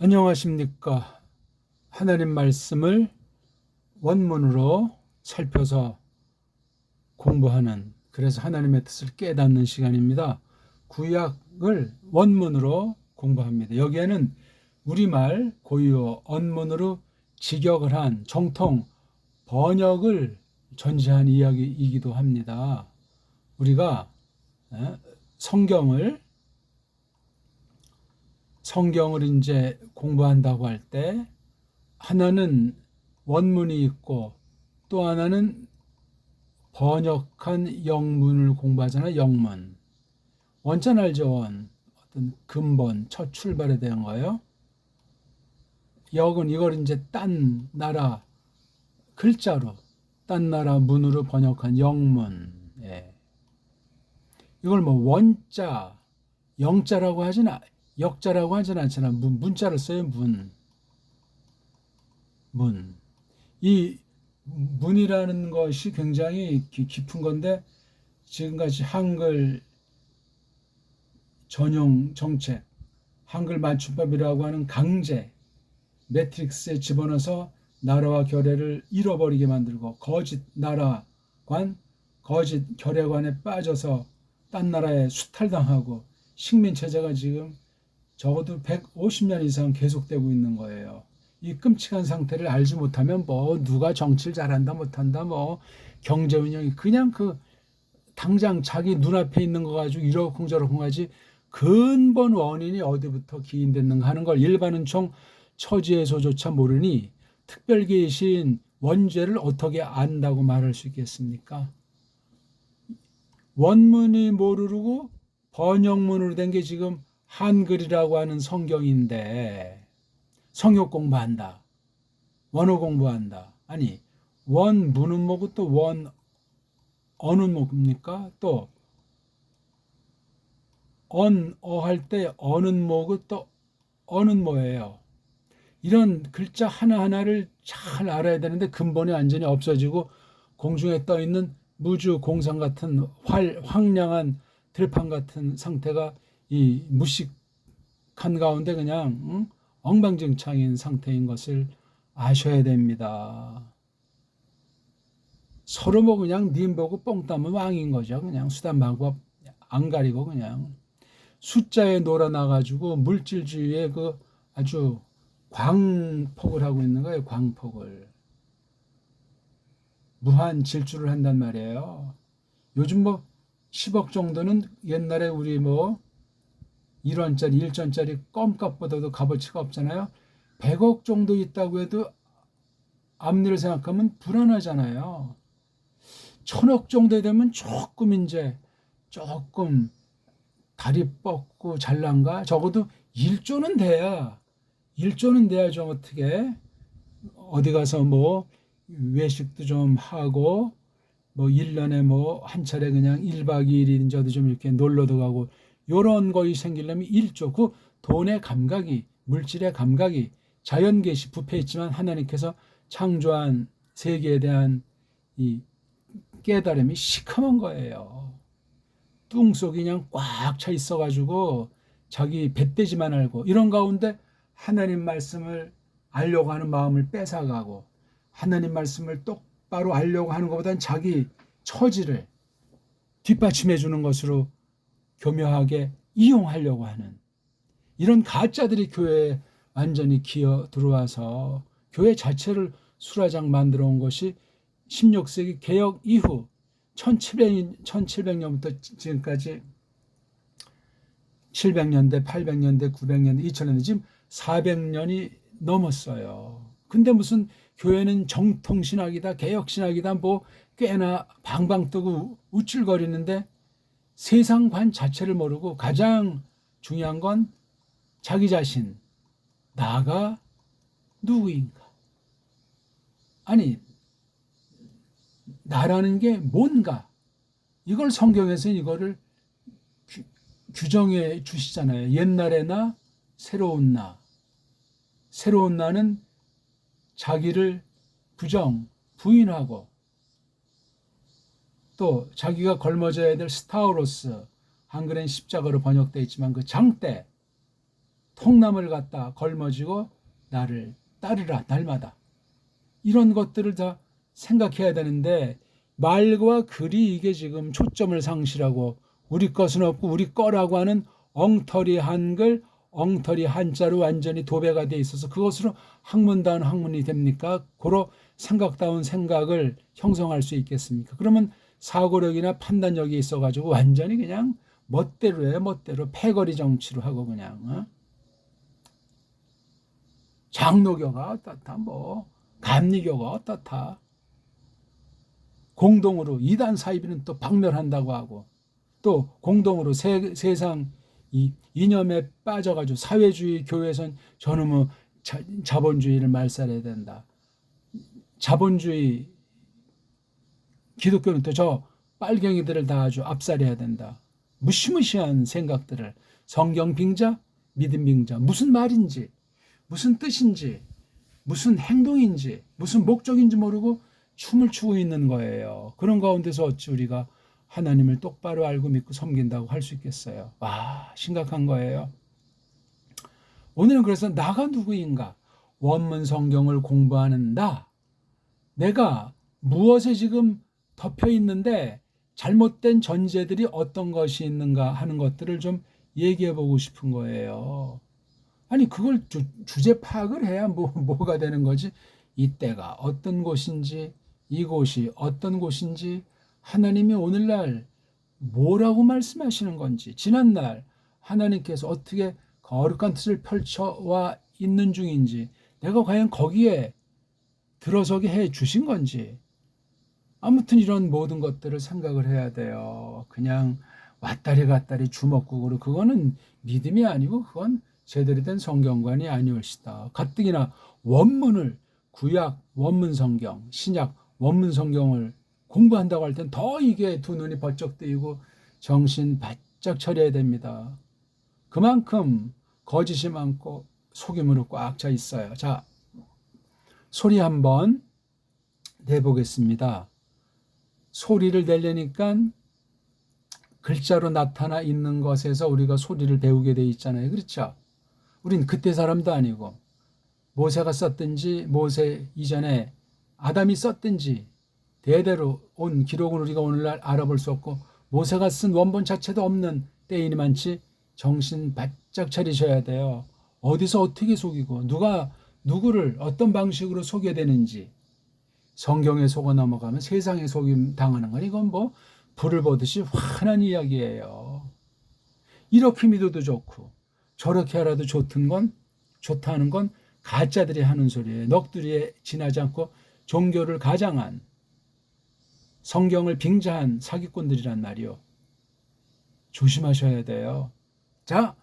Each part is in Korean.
안녕하십니까. 하나님 말씀을 원문으로 살펴서 공부하는, 그래서 하나님의 뜻을 깨닫는 시간입니다. 구약을 원문으로 공부합니다. 여기에는 우리말 고유어 언문으로 직역을 한 정통 번역을 전제한 이야기이기도 합니다. 우리가 성경을 이제 공부한다고 할 때 하나는 원문이 있고 또 하나는 번역한 영문을 공부하잖아요. 영문. 원자는 알죠. 원. 어떤 근본, 첫 출발에 대한 거예요. 역은 이걸 이제 딴 나라 글자로, 딴 나라 문으로 번역한 영문. 예. 이걸 뭐 원자, 영자라고 역자라고 하진 않잖아. 문자를 써요. 문. 이 문이라는 것이 굉장히 깊은 건데, 지금까지 한글 전용 정책, 한글 맞춤법이라고 하는 강제 매트릭스에 집어넣어서 나라와 결례를 잃어버리게 만들고, 거짓 나라관, 거짓 결례관에 빠져서 딴 나라에 수탈당하고, 식민체제가 지금 적어도 150년 이상 계속되고 있는 거예요. 이 끔찍한 상태를 알지 못하면 뭐 누가 정치를 잘한다 못한다, 뭐 경제 운영이 그냥 당장 자기 눈앞에 있는 거 가지고 이러쿵저러쿵 하지, 근본 원인이 어디부터 기인됐는가 하는 걸 일반은총 처지에서조차 모르니 특별계신 원죄를 어떻게 안다고 말할 수 있겠습니까? 원문이 모르고 번역문으로 된 게 지금 한글이라고 하는 성경인데, 성역 공부한다, 원어 공부한다. 아니, 원문은 뭐고 또 원어는 뭡니까? 또 언어 할 때 어는 뭐고 또 어는 뭐예요? 이런 글자 하나하나를 잘 알아야 되는데 근본이 완전히 없어지고, 공중에 떠 있는 무주 공상 같은 황량한 들판 같은 상태가 이 무식한 가운데 그냥 엉망진창인 상태인 것을 아셔야 됩니다. 서로 뭐 그냥 님 보고 뽕 따면 왕인 거죠. 그냥 수단방법 안 가리고 그냥 숫자에 놀아나가지고 물질주의에 아주 광폭을 하고 있는 거예요. 광폭을. 무한 질주를 한단 말이에요. 요즘 뭐 10억 정도는 옛날에 우리 뭐 1원짜리 1전짜리 껌값보다도 값어치가 없잖아요. 100억 정도 있다고 해도 앞일을 생각하면 불안하잖아요. 1000억 정도 되면 조금 다리 뻗고 잘난가? 적어도 1조는 돼야 좀 어떻게 어디 가서 뭐 외식도 좀 하고, 뭐 1년에 뭐 한 차례 그냥 1박 2일인지 어디 좀 이렇게 놀러도 가고, 요런 거이 생기려면 1조. 돈의 감각이, 물질의 감각이 자연 계시 부패했지만 하나님께서 창조한 세계에 대한 이 깨달음이 시커먼 거예요. 뚱 속이 그냥 꽉 차 있어가지고 자기 배떼지만 알고, 이런 가운데 하나님 말씀을 알려고 하는 마음을 뺏어가고, 하나님 말씀을 똑바로 알려고 하는 것보다는 자기 처지를 뒷받침해 주는 것으로 교묘하게 이용하려고 하는 이런 가짜들이 교회에 완전히 기어 들어와서 교회 자체를 수라장 만들어 온 것이 16세기 개혁 이후 1700년부터 지금까지 700년대, 800년대, 900년대, 2000년대, 지금 400년이 넘었어요. 근데 무슨 교회는 정통신학이다, 개혁신학이다, 뭐 꽤나 방방 뜨고 우쭐거리는데 세상관 자체를 모르고, 가장 중요한 건 자기 자신, 나가 누구인가? 아니, 나라는 게 뭔가? 이걸 성경에서 이거를 규정해 주시잖아요. 옛날의 나, 새로운 나. 새로운 나는 자기를 부인하고, 또 자기가 걸머져야 될 스타우로스, 한글엔 십자가로 번역되어 있지만 그 장대, 통나무를 갖다 걸머쥐고 나를 따르라 날마다. 이런 것들을 다 생각해야 되는데 말과 글이 이게 지금 초점을 상실하고 우리 것은 없고 우리 거라고 하는 엉터리 한글, 엉터리 한자로 완전히 도배가 돼 있어서 그것으로 학문다운 학문이 됩니까? 고로 생각다운 생각을 형성할 수 있겠습니까? 그러면 사고력이나 판단력이 있어가지고 완전히 그냥 멋대로 해, 멋대로 패거리 정치로 하고 그냥 장로교가 어떻다, 뭐 감리교가 어떻다, 공동으로 이단 사이비는 또 박멸한다고 하고 또 공동으로 세상 이 이념에 빠져가지고 사회주의 교회에선 저놈의 자본주의를 말살해야 된다. 자본주의 기독교는 또 저 빨갱이들을 다 아주 압살해야 된다. 무시무시한 생각들을 성경 빙자, 믿음 빙자, 무슨 말인지, 무슨 뜻인지, 무슨 행동인지, 무슨 목적인지 모르고 춤을 추고 있는 거예요. 그런 가운데서 어찌 우리가 하나님을 똑바로 알고 믿고 섬긴다고 할 수 있겠어요. 와, 심각한 거예요. 오늘은 그래서 나가 누구인가? 원문 성경을 공부하는 내가 무엇에 지금 덮여 있는데 잘못된 전제들이 어떤 것이 있는가 하는 것들을 좀 얘기해 보고 싶은 거예요. 아니 그걸 주제 파악을 해야 뭐가 되는 거지. 이때가 어떤 곳인지, 이곳이 어떤 곳인지, 하나님이 오늘날 뭐라고 말씀하시는 건지, 지난날 하나님께서 어떻게 거룩한 뜻을 펼쳐와 있는 중인지, 내가 과연 거기에 들어서게 해 주신 건지, 아무튼 이런 모든 것들을 생각을 해야 돼요. 그냥 왔다리 갔다리 주먹구구로 그거는 믿음이 아니고 그건 제대로 된 성경관이 아니올시다. 가뜩이나 원문을 구약 원문 성경, 신약 원문 성경을 공부한다고 할 땐 더 이게 두 눈이 번쩍 뜨이고 정신 바짝 차려야 됩니다. 그만큼 거짓이 많고 속임으로 꽉 차 있어요. 자, 소리 한번 내보겠습니다. 소리를 내려니까 글자로 나타나 있는 것에서 우리가 소리를 배우게 돼 있잖아요. 그렇죠? 우린 그때 사람도 아니고 모세가 썼든지 모세 이전에 아담이 썼든지 대대로 온 기록을 우리가 오늘날 알아볼 수 없고 모세가 쓴 원본 자체도 없는 때이니 많지. 정신 바짝 차리셔야 돼요. 어디서 어떻게 속이고 누가 누구를 어떤 방식으로 속여야 되는지, 성경에 속아 넘어가면 세상에 속임 당하는 건 이건 뭐 불을 보듯이 환한 이야기예요. 이렇게 믿어도 좋고 저렇게 하라도 좋다는 건 가짜들이 하는 소리예요. 넋두리에 지나지 않고 종교를 가장한, 성경을 빙자한 사기꾼들이란 말이요. 조심하셔야 돼요. 자,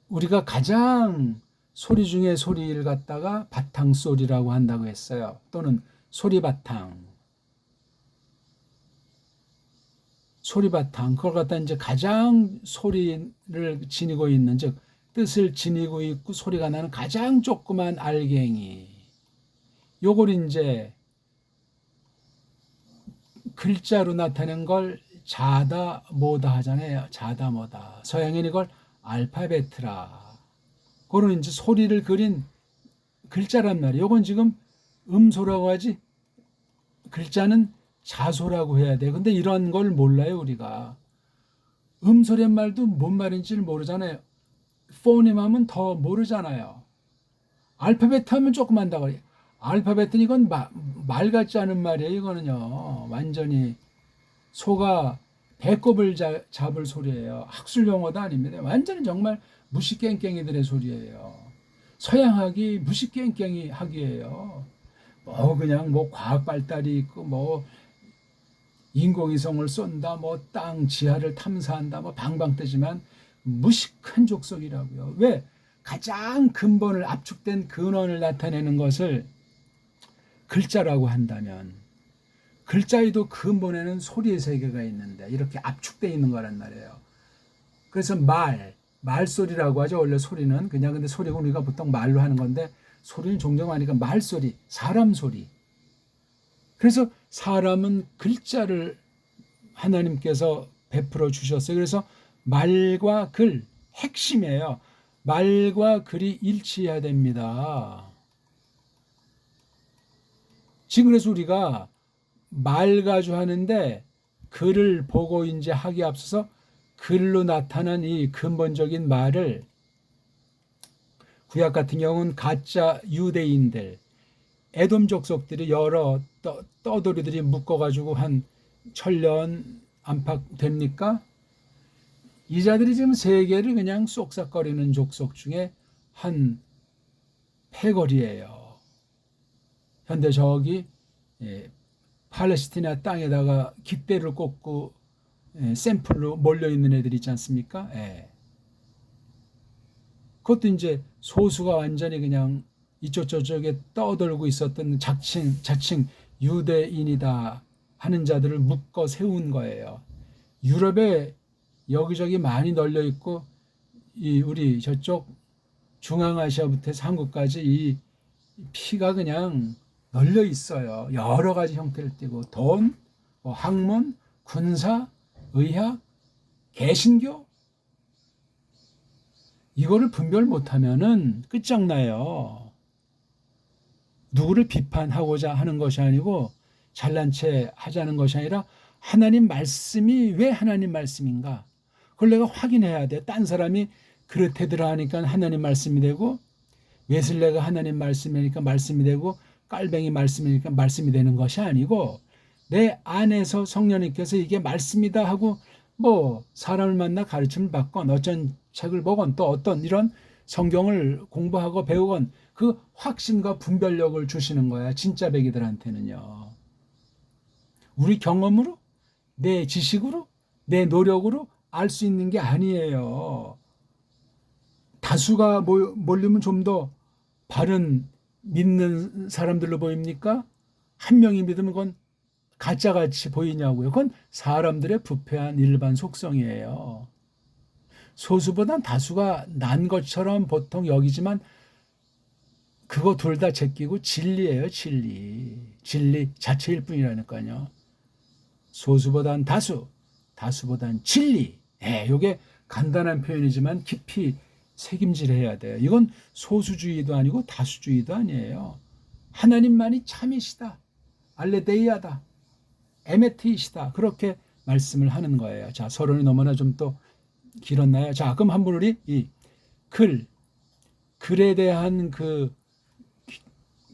우리가 가장 소리 중에 소리를 갖다가 바탕소리라고 한다고 했어요. 또는 소리바탕. 소리바탕. 그걸 갖다 이제 가장 소리를 지니고 있는, 즉 뜻을 지니고 있고 소리가 나는 가장 조그만 알갱이. 요걸 이제 글자로 나타낸 걸 자다 뭐다 하잖아요. 자다 뭐다. 서양인 이걸 알파벳이라. 그거는 이제 소리를 그린 글자란 말이에요. 이건 지금 음소라고 하지, 글자는 자소라고 해야 돼. 근데 이런 걸 몰라요, 우리가. 음소란 말도 뭔 말인지를 모르잖아요. 포님 하면 더 모르잖아요. 알파벳 하면 조금 한다고 그래요. 알파벳은 이건 말 같지 않은 말이에요. 이거는요. 완전히 소가 배꼽을 잡을 소리예요. 학술 용어도 아닙니다. 완전히 정말 무시깽깽이들의 소리예요. 서양학이 무시깽깽이 학이에요. 뭐 그냥 뭐 과학 발달이 있고 뭐 인공위성을 쏜다, 뭐 땅 지하를 탐사한다, 뭐 방방 뜨지만 무식한 족속이라고요. 왜? 가장 근본을 압축된 근원을 나타내는 것을 글자라고 한다면 글자에도 근본에는 소리의 세계가 있는데 이렇게 압축되어 있는 거란 말이에요. 그래서 말소리라고 하죠. 원래 소리는 그냥, 근데 소리가 우리가 보통 말로 하는 건데 소리는 종종 하니까 말소리, 사람 소리. 그래서 사람은 글자를 하나님께서 베풀어 주셨어요. 그래서 말과 글, 핵심이에요. 말과 글이 일치해야 됩니다. 지금 그래서 우리가 말 가지고 하는데 글을 보고 이제 하기에 앞서서 글로 나타난 이 근본적인 말을 구약 같은 경우는 가짜 유대인들, 에돔 족속들이 여러 떠돌이들이 묶어가지고 한 천년 안팎 됩니까? 이 자들이 지금 세계를 그냥 쏙싹거리는 족속 중에 한 패거리예요. 현대 저기 팔레스티나 땅에다가 깃대를 꽂고 샘플로 몰려있는 애들 있지 않습니까? 그것도 이제 소수가 완전히 그냥 이쪽 저쪽에 떠돌고 있었던 자칭 유대인이다 하는 자들을 묶어 세운 거예요. 유럽에 여기저기 많이 널려 있고 우리 저쪽 중앙아시아부터 해서 한국까지 이 피가 그냥 널려 있어요. 여러 가지 형태를 띠고 돈, 학문, 군사, 의학, 개신교 이거를 분별 못하면은 끝장나요. 누구를 비판하고자 하는 것이 아니고 잘난 체 하자는 것이 아니라 하나님 말씀이 왜 하나님 말씀인가? 그걸 내가 확인해야 돼. 딴 사람이 그렇대더라 하니까 하나님 말씀이 되고 웨슬레가 하나님 말씀이니까 말씀이 되고 깔뱅이 말씀이니까 말씀이 되는 것이 아니고 내 안에서 성령님께서 이게 말씀이다 하고 뭐 사람을 만나 가르침을 받건 어쩐 책을 보건 또 어떤 이런 성경을 공부하고 배우건 그 확신과 분별력을 주시는 거야. 진짜 백이들한테는요. 우리 경험으로 내 지식으로 내 노력으로 알 수 있는 게 아니에요. 다수가 몰리면 좀 더 바른 믿는 사람들로 보입니까? 한 명이 믿으면 그건 가짜같이 보이냐고요. 그건 사람들의 부패한 일반 속성이에요. 소수보단 다수가 난 것처럼 보통 여기지만 그거 둘 다 제끼고 진리예요. 진리 자체일 뿐이라니까요. 소수보단 다수, 다수보단 진리. 이게 간단한 표현이지만 깊이 새김질해야 돼요. 이건 소수주의도 아니고 다수주의도 아니에요. 하나님만이 참이시다. 알레데이아다. 에메트이시다. 그렇게 말씀을 하는 거예요. 자, 서론이 너무나 좀 또 길었나요? 자, 그럼 한번 우리 이 글에 대한 그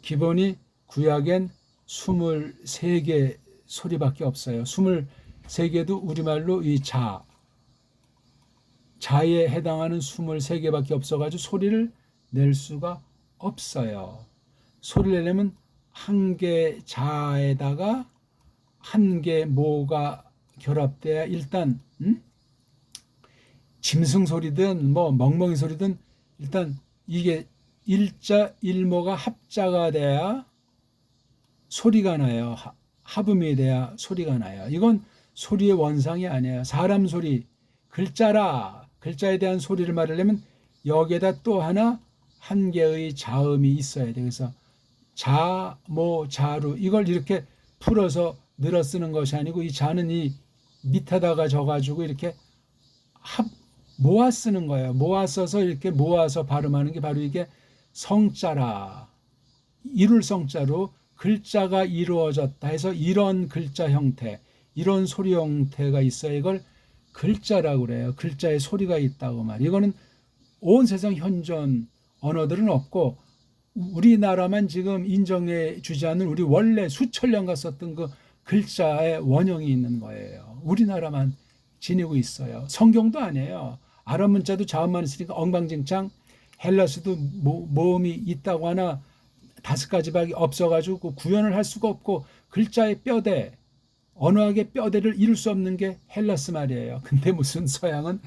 기본이 구약엔 23개 소리밖에 없어요. 23개도 우리말로 이 자에 해당하는 23개밖에 없어가지고 소리를 낼 수가 없어요. 소리를 내려면 한 개 자에다가 한 개 모가 결합돼야 일단 짐승 소리든 뭐 멍멍이 소리든 일단 이게 일자 일모가 합자가 돼야 소리가 나요. 합음이 돼야 소리가 나요. 이건 소리의 원상이 아니에요. 사람 소리, 글자에 대한 소리를 말하려면 여기에다 또 하나 한 개의 자음이 있어야 돼요. 그래서 자, 모, 자루 이걸 이렇게 풀어서 늘어 쓰는 것이 아니고 이 자는 이 밑에다가 져가지고 이렇게 모아 쓰는 거예요. 모아 써서 이렇게 모아서 발음하는 게 바로 이게 성자라. 이룰 성자로 글자가 이루어졌다 해서 이런 글자 형태, 이런 소리 형태가 있어요. 이걸 글자라고 그래요. 글자에 소리가 있다고 말. 이거는 온 세상 현존 언어들은 없고 우리나라만 지금 인정해 주지 않는 우리 원래 수천 년간 썼던 그 글자의 원형이 있는 거예요. 우리나라만 지니고 있어요. 성경도 아니에요. 아랍 문자도 자음만 있으니까 엉망진창. 헬라스도 모음이 있다고 하나 5가지밖에 없어가지고 구현을 할 수가 없고 글자의 뼈대, 언어학의 뼈대를 이룰 수 없는 게 헬라스 말이에요. 근데 무슨 서양은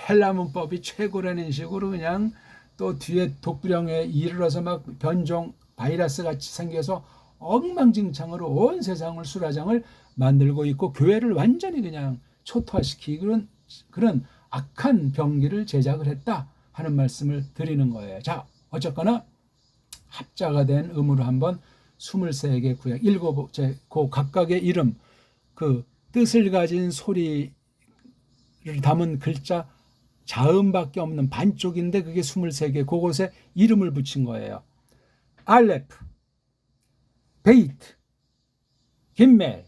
헬라 문법이 최고라는 식으로 그냥 또 뒤에 독병에 이르러서 막 변종 바이러스 같이 생겨서 엉망진창으로 온 세상을 수라장을 만들고 있고 교회를 완전히 그냥 초토화시키는 그런 악한 병기를 제작을 했다 하는 말씀을 드리는 거예요. 자, 어쨌거나 합자가 된 음으로 한번 23개 구약 읽어보제 그 각각의 이름 그 뜻을 가진 소리를 담은 글자 자음밖에 없는 반쪽인데 그게 23개. 그곳에 이름을 붙인 거예요. 알레프, 베이트, 김멜,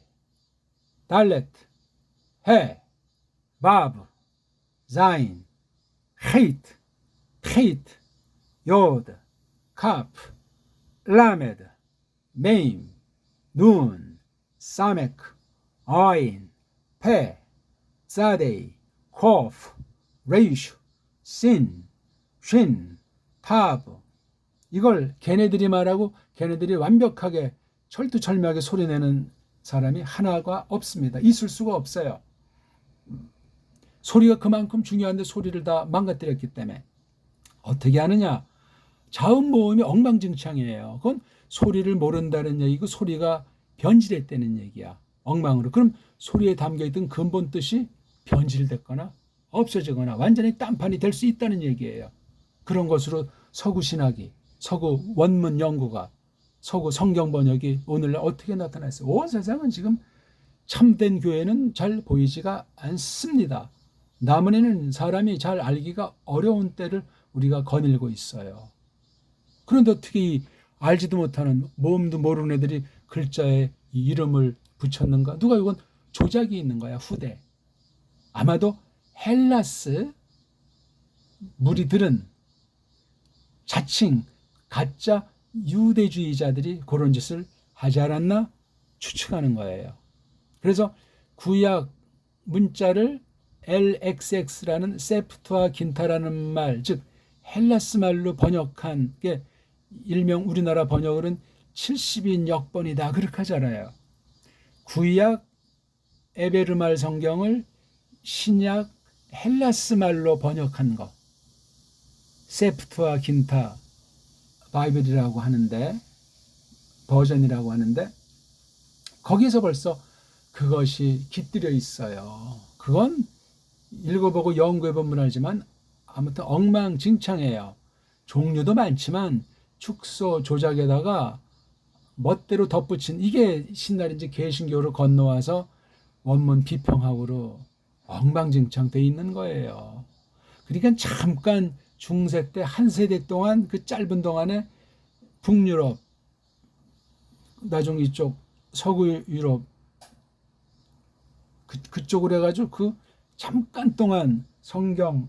달레트, 해, 바브, 자인, 헤이트, 테이트, 요드, 카프, 라메드, 메임, 눈, 사메크, 아인, 페, 자데이, 코프, 레이슈, 신, 쉰, 타브. 이걸 걔네들이 말하고 걔네들이 완벽하게 철두철미하게 소리내는 사람이 하나가 없습니다. 있을 수가 없어요. 소리가 그만큼 중요한데 소리를 다 망가뜨렸기 때문에 어떻게 하느냐? 자음 모음이 엉망진창이에요. 그건 소리를 모른다는 얘기고 소리가 변질했다는 얘기야. 엉망으로. 그럼 소리에 담겨있던 근본 뜻이 변질됐거나 없어지거나 완전히 딴판이 될 수 있다는 얘기예요. 그런 것으로 서구 신학이, 서구 원문 연구가, 서구 성경 번역이 오늘날 어떻게 나타났어요? 온 세상은 지금 참된 교회는 잘 보이지가 않습니다. 남은에는 사람이 잘 알기가 어려운 때를 우리가 거닐고 있어요. 그런데 어떻게 이 알지도 못하는 몸도 모르는 애들이 글자에 이름을 붙였는가? 누가 이건 조작이 있는 거야, 후대. 아마도 헬라스 무리들은 자칭 가짜 유대주의자들이 그런 짓을 하지 않았나 추측하는 거예요. 그래서 구약 문자를 LXX라는 세프트와 긴타라는 말, 즉 헬라스 말로 번역한 게 일명 우리나라 번역으로는 70인 역번이다 그렇게 하잖아요. 구약 에베르말 성경을 신약 헬라스 말로 번역한 거, 세프트와 긴타 바이블이라고 하는데, 버전이라고 하는데, 거기서 벌써 그것이 깃들여 있어요. 그건 읽어보고 연구해보면 알지만 아무튼 엉망진창이에요. 종류도 많지만 축소 조작에다가 멋대로 덧붙인, 이게 신날인지 개신교를 건너와서 원문 비평학으로 엉망진창 돼 있는 거예요. 그러니까 잠깐 중세 때 한 세대 동안, 그 짧은 동안에 북유럽, 나중 이쪽 서구 유럽 그쪽으로 해가지고 그 잠깐 동안 성경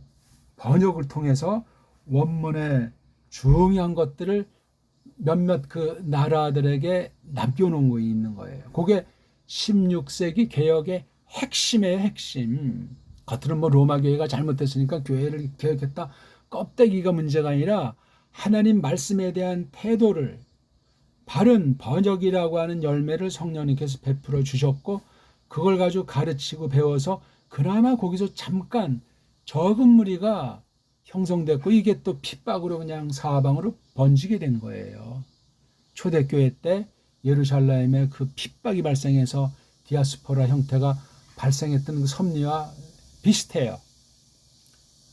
번역을 통해서 원문의 중요한 것들을 몇몇 그 나라들에게 남겨놓은 거 있는 거예요. 그게 16세기 개혁의 핵심이에요, 핵심. 겉으로는 뭐 로마 교회가 잘못됐으니까 교회를 개혁했다. 껍데기가 문제가 아니라 하나님 말씀에 대한 태도를, 바른 번역이라고 하는 열매를 성령님께서 베풀어 주셨고 그걸 가지고 가르치고 배워서 그나마 거기서 잠깐 적은 무리가 형성됐고 이게 또 핍박으로 그냥 사방으로 번지게 된 거예요. 초대교회 때 예루살렘에 그 핍박이 발생해서 디아스포라 형태가 발생했던 그 섭리와 비슷해요.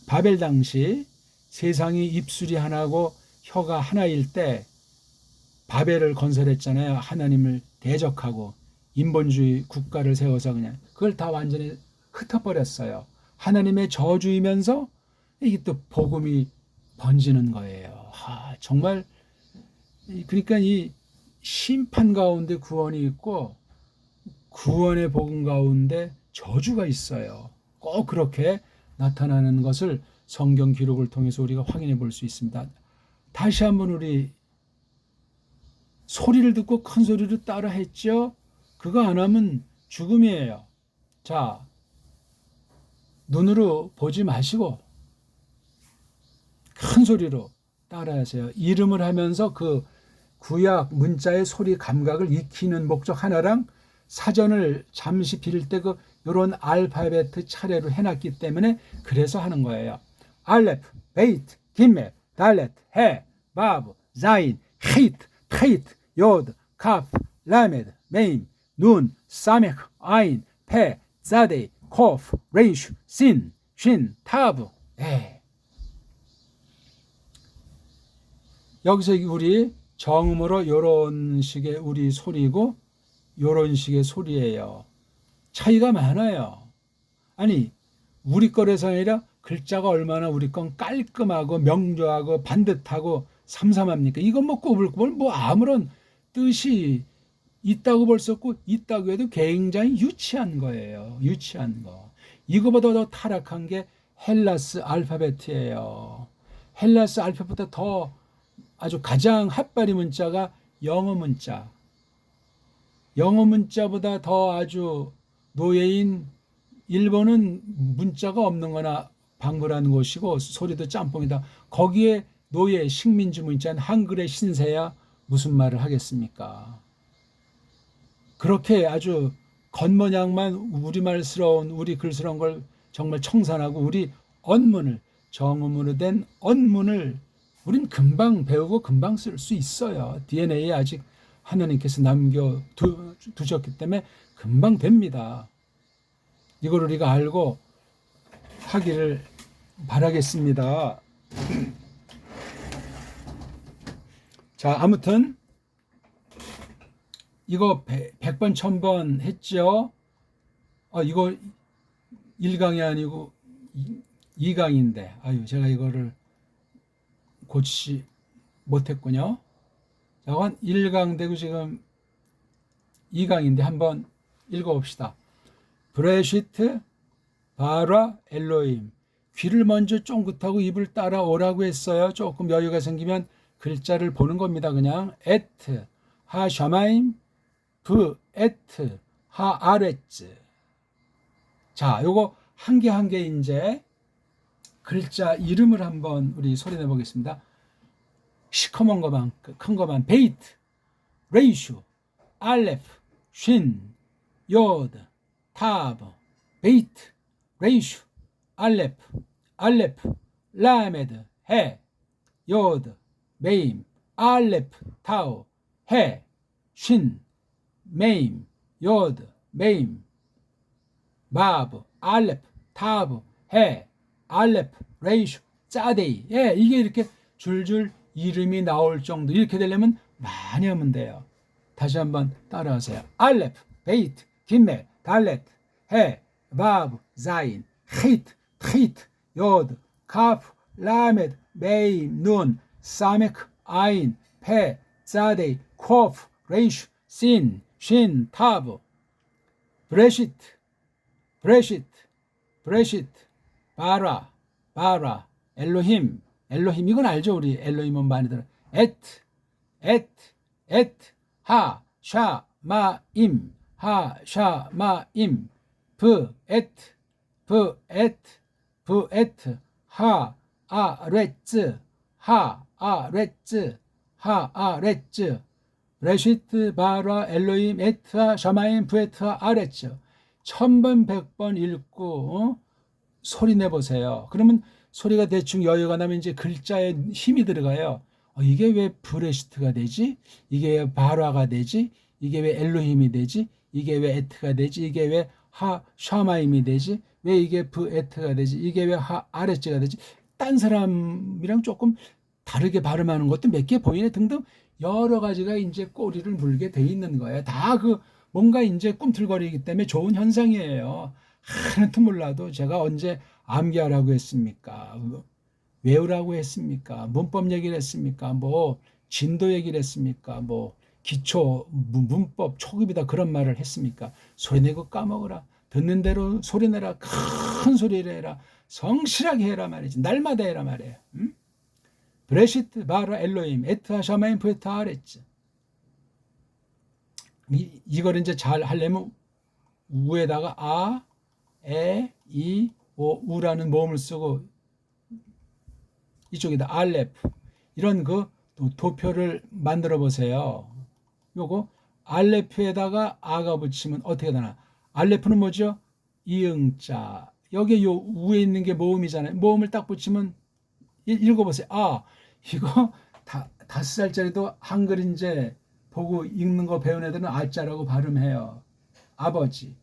바벨 당시 세상이 입술이 하나고 혀가 하나일 때 바벨을 건설했잖아요. 하나님을 대적하고 인본주의 국가를 세워서 그냥 그걸 다 완전히 흩어버렸어요. 하나님의 저주이면서 이게 또 복음이 번지는 거예요. 정말 그러니까 이 심판 가운데 구원이 있고 구원의 복음 가운데 저주가 있어요. 꼭 그렇게 나타나는 것을 성경 기록을 통해서 우리가 확인해 볼 수 있습니다. 다시 한번 우리 소리를 듣고 큰 소리로 따라 했죠. 그거 안 하면 죽음이에요. 자, 눈으로 보지 마시고 큰 소리로 따라하세요. 이름을 하면서 그 구약 문자의 소리 감각을 익히는 목적 하나랑 사전을 잠시 빌 때 그 이런 알파벳 차례로 해놨기 때문에 그래서 하는 거예요. 알레프, 베이트, 김멜, 달렛, 해, 바브, 자인, 히트, 테이트, 요드, 카프, 라메드, 메임, 눈, 사메크, 아인, 페, 자데이, 코프, 레이슈, 신, 쉰, 타브. 여기서 우리 정음으로 이런 식의 우리 소리고 이런 식의 소리예요. 차이가 많아요. 아니 우리 거라서 아니라 글자가 얼마나 우리 건 깔끔하고 명료하고 반듯하고 삼삼합니까? 이건 뭐 꼬불꼬불 뭐 아무런 뜻이 있다고 볼 수 없고 있다고 해도 굉장히 유치한 거예요. 유치한 거. 이거보다 더 타락한 게 헬라스 알파벳이에요. 헬라스 알파벳보다 더 아주 가장 핫바리 문자가 영어 문자. 영어 문자보다 더 아주 노예인 일본은 문자가 없는 거나 방불하는 곳이고 소리도 짬뽕이다. 거기에 노예 식민지 문자는 한글의 신세야 무슨 말을 하겠습니까? 그렇게 아주 겉모양만 우리말스러운 우리 글스러운 걸 정말 청산하고 우리 언문을 정음으로 된 언문을 우린 금방 배우고 금방 쓸 수 있어요. DNA에 아직 하나님께서 남겨두셨기 때문에 금방 됩니다. 이걸 우리가 알고 하기를 바라겠습니다. 자, 아무튼 이거 100번 1000번 했죠. 이거 1강이 아니고 2강인데 아유 제가 이거를 고치지 못했군요. 자, 한 1강 되고 지금 2강인데 한번 읽어봅시다. 브레시트 바라 엘로임. 귀를 먼저 쫑긋하고 입을 따라오라고 했어요. 조금 여유가 생기면 글자를 보는 겁니다. 그냥 에트 하 샤마임 브 에트 하 아레츠. 자, 요거 한 개 한 개 이제 글자 이름을 한번 우리 소리내 보겠습니다. 시커먼 거만 큰 거만 베이트 레이슈 알레프 쉰 요드 타브 베이트 레이슈 알레프 라메드 해 요드 메임 알레프 타우 해 쉰 메임 요드 메임 바브 알레프 타브 해 알레프 레이슈 짜데이. 예, 이게 이렇게 줄줄 이름이 나올 정도. 이렇게 되려면 많이 하면 돼요. 다시 한번 따라하세요. 알레프 베이트 김멜 달레트 해 바브 자인 히트 트히트 요드 카프 라메드 메임 눈 사메크 아인 페 짜데이 코프 레이슈 신 쉰 타브 브레시트 바라 엘로힘 이건 알죠? 우리 엘로힘은 많이 들어. 에트 하 샤마임 브 에트 하 아레츠 브레시트 바라 엘로힘 에트 하 샤마임 브 에트 하 아레츠. 1000번 100번 읽고 소리 내보세요. 그러면 소리가 대충 여유가 나면 이제 글자에 힘이 들어가요. 이게 왜 브레시트가 되지? 이게 왜 바라가 되지? 이게 왜 엘로힘이 되지? 이게 왜 에트가 되지? 이게 왜 하 샤마임이 되지? 왜 이게 브 에트가 되지? 이게 왜 하 아레츠가 되지? 딴 사람이랑 조금 다르게 발음하는 것도 몇 개 보이네 등등 여러 가지가 이제 꼬리를 물게 돼 있는 거예요. 다 뭔가 이제 꿈틀거리기 때문에 좋은 현상이에요. 하나도 몰라도 제가 언제 암기하라고 했습니까? 외우라고 했습니까? 문법 얘기를 했습니까? 뭐 진도 얘기를 했습니까? 뭐 기초 문법 초급이다 그런 말을 했습니까? 소리내고 까먹으라. 듣는 대로 소리내라. 큰 소리를 해라. 성실하게 해라 말이지. 날마다 해라 말이에요. 브레시트 바라 엘로임 에트하 샤마임 푸에타 아레츠. 이걸 이제 잘 하려면 우에다가 아, 에, 이, 오, 우라는 모음을 쓰고 이쪽에다 알레프 이런 도표를 만들어 보세요. 요거 알레프에다가 아가 붙이면 어떻게 되나? 알레프는 뭐죠? 이응자. 여기 요 위에 있는 게 모음이잖아요. 모음을 딱 붙이면 읽어보세요. 이거 5살짜리도 한글 이제 보고 읽는 거 배운 애들은 아자라고 발음해요. 아버지.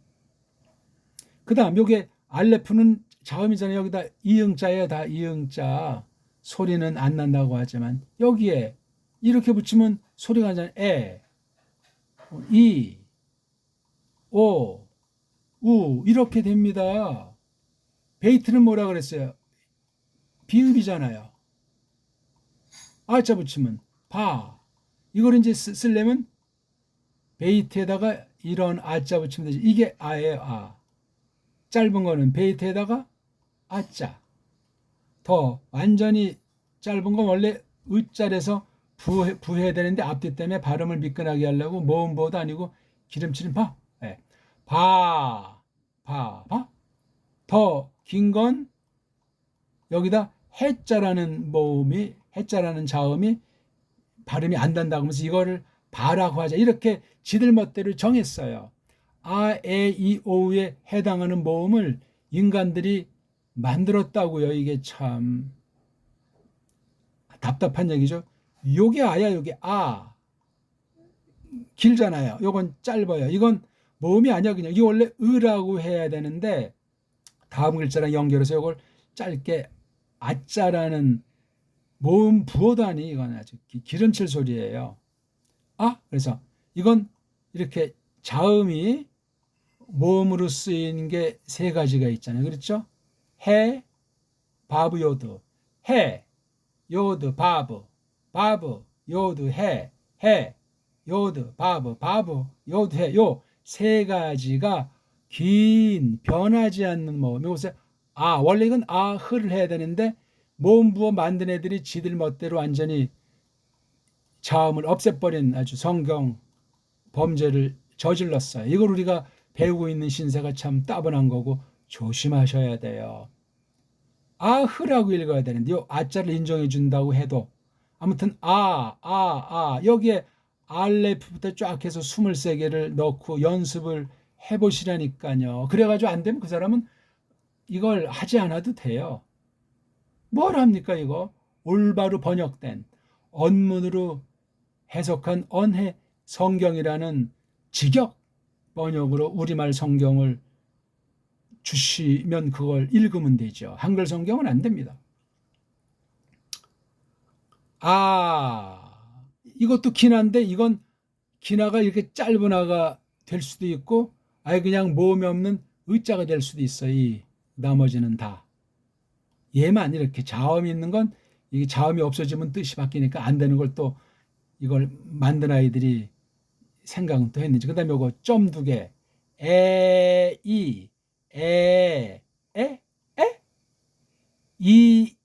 그 다음 요게 알레프는 자음이잖아요. 여기다 이응자예요. 다 이응자. 소리는 안 난다고 하지만 여기에 이렇게 붙이면 소리가 나잖아요. 에, 이, 오, 우 이렇게 됩니다. 베이트는 뭐라 그랬어요? 비읍이잖아요. 아자 붙이면 바. 이걸 이제 쓰려면 베이트에다가 이런 아자 붙이면 되지. 이게 아예요. 아. 짧은 거는 베이트에다가 아자. 더 완전히 짧은 건 원래 으자에서 부해야 되는데 앞뒤 때문에 발음을 미끈하게 하려고 모음보도 아니고 기름칠은 바. 네. 바. 바. 바. 더 긴 건 여기다 해자라는 모음이 해자라는 자음이 발음이 안 된다고 하면서 이거를 바라고 하자. 이렇게 지들 멋대로 정했어요. 아, 에, 이, 오에 해당하는 모음을 인간들이 만들었다고요. 이게 참 답답한 얘기죠. 요게 아야, 요게 아. 길잖아요. 요건 짧아요. 이건 모음이 아니야. 그냥. 이게 원래 으라고 해야 되는데 다음 글자랑 연결해서 요걸 짧게 아자라는 모음 부호다니 이건 아주 기름칠 소리예요. 아, 그래서 이건 이렇게 자음이 모음으로 쓰이는 게 세 가지가 있잖아요. 그렇죠? 해, 바브, 요드. 해, 요드, 바브. 바브, 요드, 해. 해, 요드, 바브. 바브, 요드, 해. 요 세 가지가 긴 변하지 않는 모음. 요새 아, 원래 이건 아, 흐를 해야 되는데 모음 부호 만든 애들이 지들 멋대로 완전히 자음을 없애버린 아주 성경 범죄를 저질렀어요. 이걸 우리가 배우고 있는 신세가 참 따분한 거고 조심하셔야 돼요. 아흐라고 읽어야 되는데 요 아자를 인정해 준다고 해도 아무튼 여기에 알레프부터 쫙 해서 23개를 넣고 연습을 해보시라니까요. 그래가지고 안 되면 그 사람은 이걸 하지 않아도 돼요. 뭘 합니까 이거? 올바로 번역된 언문으로 해석한 언해 성경이라는 직역 번역으로 우리말 성경을 주시면 그걸 읽으면 되죠. 한글 성경은 안 됩니다. 아, 이것도 기나인데 이건 기나가 이렇게 짧은 아가 될 수도 있고 아예 그냥 모음이 없는 의자가 될 수도 있어요. 이 나머지는 다. 얘만 이렇게 자음이 있는 건 이게 자음이 없어지면 뜻이 바뀌니까 안 되는 걸 또 이걸 만든 아이들이 생각은 또 했는지. 그 다음에 요거 점 2개. 에, 이, 에, 에, 이,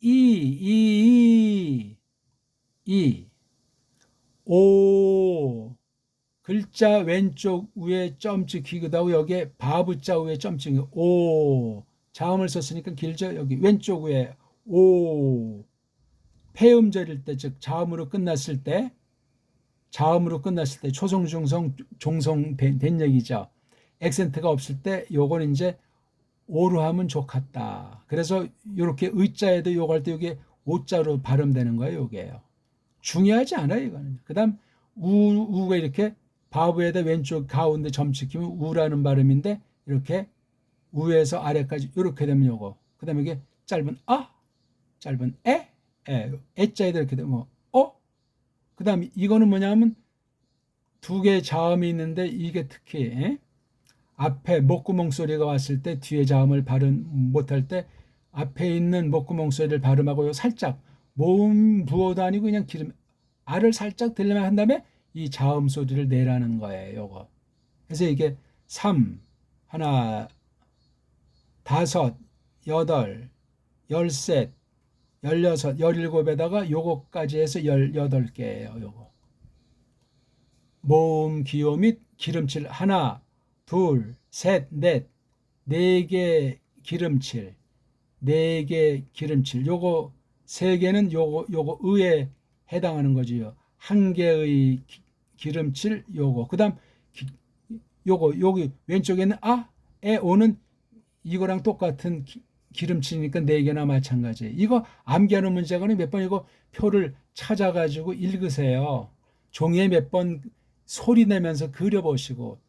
오. 글자 왼쪽 위에 점 찍히기도 하고 여기에 바부자 위에 점 찍히 오. 자음을 썼으니까 길죠. 여기 왼쪽 위에 오. 폐음절일 때, 즉 자음으로 끝났을 때 초성 중성 종성 된 얘기죠. 액센트가 없을 때 요건 이제 오로 하면 좋겠다. 그래서 이렇게 의자에도 요갈 때 이게 오자로 발음되는 거예요. 요게요. 중요하지 않아요. 이거는. 그다음 우가 이렇게 바브에다 왼쪽 가운데 점 찍히면 우라는 발음인데 이렇게 우에서 아래까지 이렇게 되면 요거. 그다음에 이게 짧은 아, 짧은 애자에도 이렇게 되면 그다음 이거는 뭐냐면 두 개의 자음이 있는데 이게 특히 앞에 목구멍 소리가 왔을 때 뒤에 자음을 발음 못할 때 앞에 있는 목구멍 소리를 발음하고 살짝 모음 부호도 아니고 그냥 기름 알을 살짝 들려만 한 다음에 이 자음 소리를 내라는 거예요. 요거. 그래서 이게 3, 하나, 5, 8, 13, 16, 17에다가 요거까지 해서 18개예요. 요거. 모음, 기호 및 기름칠 하나, 둘, 셋, 넷, 4개 기름칠, 4개 기름칠. 요거 3개는 요거 의에 해당하는 거지요. 1개의 기름칠 요거. 그다음 요거 여기 왼쪽에는 오는 이거랑 똑같은 기름칠이니까 4개나 마찬가지예요. 이거 암기하는 문제가는 몇 번 이거 표를 찾아가지고 읽으세요. 종이에 몇 번 소리 내면서 그려보시고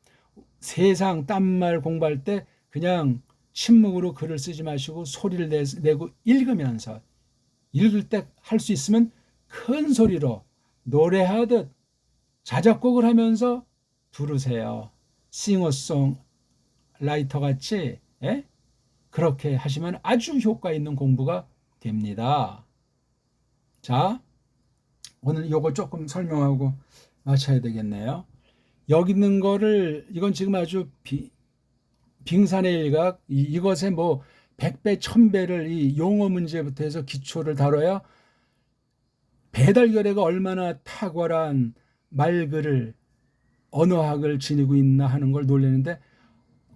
세상 딴말 공부할 때 그냥 침묵으로 글을 쓰지 마시고 소리를 내고 읽으면서 읽을 때 할 수 있으면 큰 소리로 노래하듯 자작곡을 하면서 부르세요. 싱어송 라이터 같이 그렇게 하시면 아주 효과 있는 공부가 됩니다. 자, 오늘 이거 조금 설명하고 마쳐야 되겠네요. 여기 있는 거를 이건 지금 아주 빙산의 일각 이것에 뭐 100배, 1000배를 이 용어 문제부터 해서 기초를 다뤄야 배달결의가 얼마나 탁월한 말글을 언어학을 지니고 있나 하는 걸 놀리는데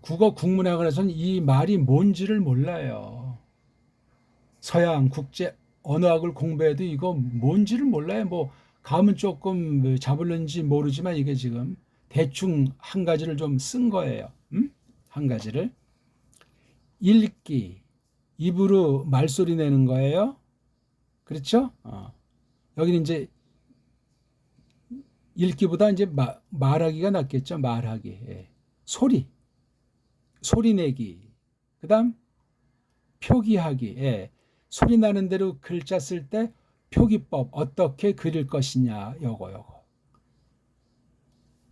국어 국문학원에서는 이 말이 뭔지를 몰라요. 서양 국제 언어학을 공부해도 이거 뭔지를 몰라요. 뭐 감은 조금 잡을는지 모르지만 이게 지금 대충 한 가지를 좀 쓴 거예요. 한 가지를 읽기, 입으로 말소리 내는 거예요. 그렇죠? 여기는 이제 읽기보다 이제 말하기가 낫겠죠. 말하기. 예. 소리 내기. 그다음 표기하기. 예. 소리 나는 대로 글자 쓸 때 표기법 어떻게 그릴 것이냐. 요거.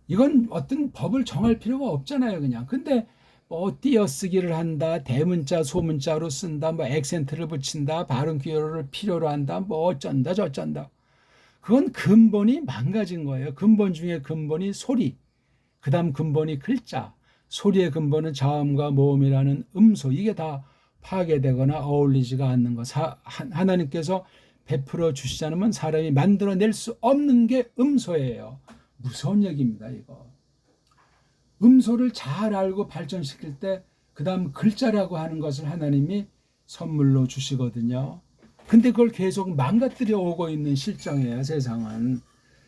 이건 어떤 법을 정할 필요가 없잖아요. 그냥. 근데 뭐 띄어쓰기를 한다, 대문자 소문자로 쓴다, 뭐 액센트를 붙인다, 발음 기호를 필요로 한다, 뭐 어쩐다 저쩐다. 그건 근본이 망가진 거예요. 근본 중에 근본이 소리, 그 다음 근본이 글자, 소리의 근본은 자음과 모음이라는 음소, 이게 다 파괴되거나 어울리지가 않는 것. 하나님께서 베풀어 주시지 않으면 사람이 만들어낼 수 없는 게 음소예요. 무서운 얘기입니다. 이거 음소를 잘 알고 발전시킬 때 그 다음 글자라고 하는 것을 하나님이 선물로 주시거든요. 근데 그걸 계속 망가뜨려 오고 있는 실정이에요. 세상은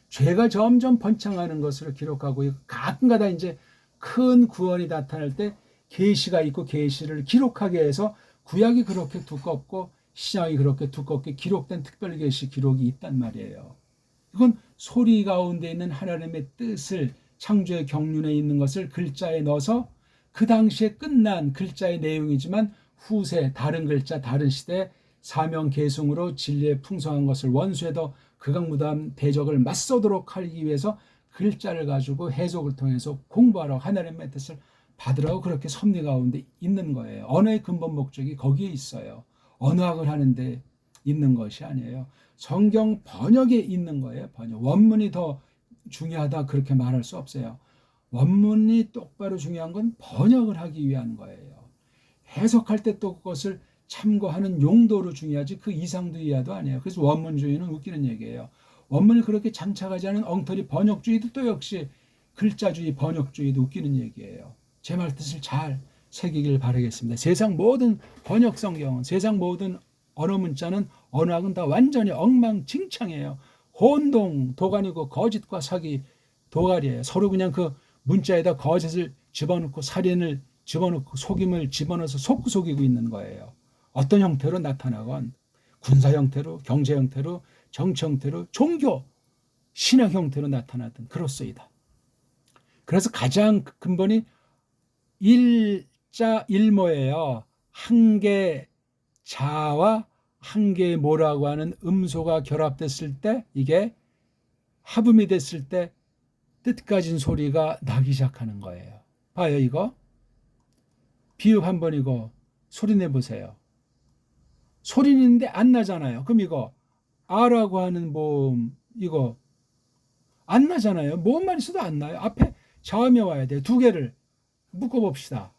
죄가 점점 번창하는 것을 기록하고 가끔가다 이제 큰 구원이 나타날 때 계시가 있고 계시를 기록하게 해서 구약이 그렇게 두껍고 신약이 그렇게 두껍게 기록된 특별 계시 기록이 있단 말이에요. 이건 소리 가운데 있는 하나님의 뜻을 창조의 경륜에 있는 것을 글자에 넣어서 그 당시에 끝난 글자의 내용이지만 후세 다른 글자 다른 시대 사명 계승으로 진리에 풍성한 것을 원수에 더 극악무도한 대적을 맞서도록 하기 위해서 글자를 가지고 해석을 통해서 공부하라고 하나님의 뜻을 받으라고 그렇게 섭리 가운데 있는 거예요. 언어의 근본 목적이 거기에 있어요. 언어학을 하는데 있는 것이 아니에요. 성경 번역에 있는 거예요. 번역. 원문이 더 중요하다 그렇게 말할 수 없어요. 원문이 똑바로 중요한 건 번역을 하기 위한 거예요. 해석할 때 또 그것을 참고하는 용도로 중요하지 그 이상도 이하도 아니에요. 그래서 원문주의는 웃기는 얘기예요. 원문을 그렇게 장착하지 않은 엉터리 번역주의도 또 역시 글자주의 번역주의도 웃기는 얘기예요. 제 말 뜻을 잘 새기길 바라겠습니다. 세상 모든 번역 성경은 세상 모든 언어 문자는 언어학은 다 완전히 엉망진창이에요. 혼동 도가니고 거짓과 사기 도가리예요. 서로 그냥 그 문자에다 거짓을 집어넣고 살인을 집어넣고 속임을 집어넣어서 속이고 있는 거예요. 어떤 형태로 나타나건 군사 형태로 경제 형태로 정치 형태로 종교 신학 형태로 나타나든 그렇소이다. 그래서 가장 근본이 일자 일모예요. 한 개 자와 한 개의 모라고 하는 음소가 결합됐을 때 이게 합음이 됐을 때 뜻 가진 소리가 나기 시작하는 거예요. 봐요 이거. 비읍 한 번이고 소리 내보세요. 소리 내는데 안 나잖아요. 그럼 이거 아라고 하는 모음 이거 안 나잖아요. 모음만 있어도 안 나요. 앞에 자음이 와야 돼요. 두 개를 묶어봅시다.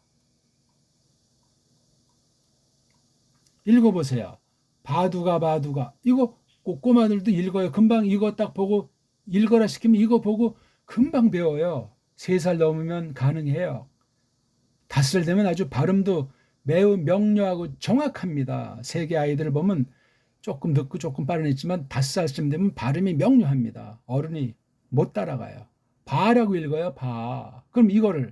읽어보세요. 바두가 이거 꼬마들도 읽어요. 금방 이거 딱 보고 읽어라 시키면 이거 보고 금방 배워요. 3살 넘으면 가능해요. 5살 되면 아주 발음도 매우 명료하고 정확합니다. 세계 아이들을 보면 조금 늦고 조금 빠른 했지만 5살쯤 되면 발음이 명료합니다. 어른이 못 따라가요. 바라고 읽어요. 바. 그럼 이거를